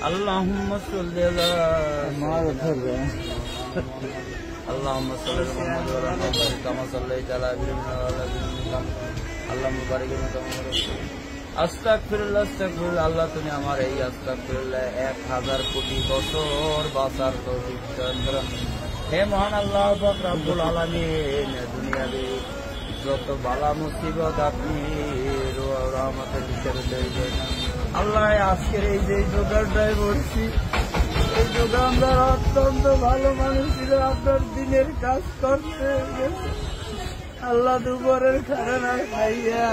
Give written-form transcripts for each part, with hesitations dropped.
আল্লাহুম্মা সাল্লি আলা আল্লাহুম্মা সাল্লি আলা মুহাম্মাদ ওয়া আলা মুহাম্মাদ কামা সাল্লাইতা আলা ইব্রাহিম ওয়া আলা ইব্রাহিম আল্লাহুম্মা বারিক আলা মুহাম্মাদ আস্তাগফিরুল্লাহ আস্তাগফিরুল্লাহ। আল্লাহ তুমি আমার এই আস্তাগফিরুল্লাহ 1000 কোটি বছর বাঁচার তৌফিক দান করুন। হে মহান আল্লাহ পাক রব্বুল আলামিন, দুনিয়াতে যত বালা মুসিবত আপনি রহমতের ভিতরে দেবেন আল্লাহ। আজকের এই যে জোগাড়টাই বলছি, এই দোকানদার অত্যন্ত ভালো মানুষ ছিল, আপনার দিনের কাজ করতে গেছে আল্লাহ দুপুরের খানা খাইয়া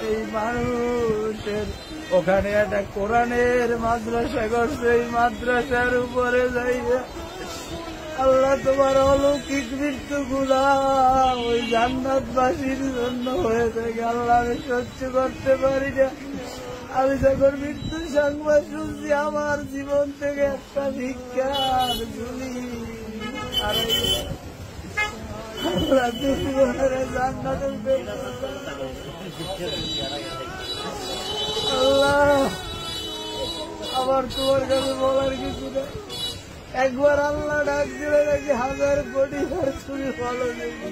এই মানুষের ওখানে একটা কোরআনের মাদ্রাসা করছে, এই মাদ্রাসার উপরে যাইয়া আল্লাহ তোমার অলৌকিক মৃত্যু গুলা ওই জান্নাতবাসীর জন্য হয়ে থাকে। আল্লাহ আমি সহ্য করতে পারি না। আমি যখন মৃত্যুর সংবাদ শুনছি আমার জীবন থেকে একটা ভিক্ষার ঝুলি আল্লাহ দুপুরের জান্নাতের আল্লাহ আমার তোমার কাছে বলার কিছু নেই। একবার আল্লাহ ডাক দিলে নাকি 1000 কোটি আর ছুরি ফলো দেখি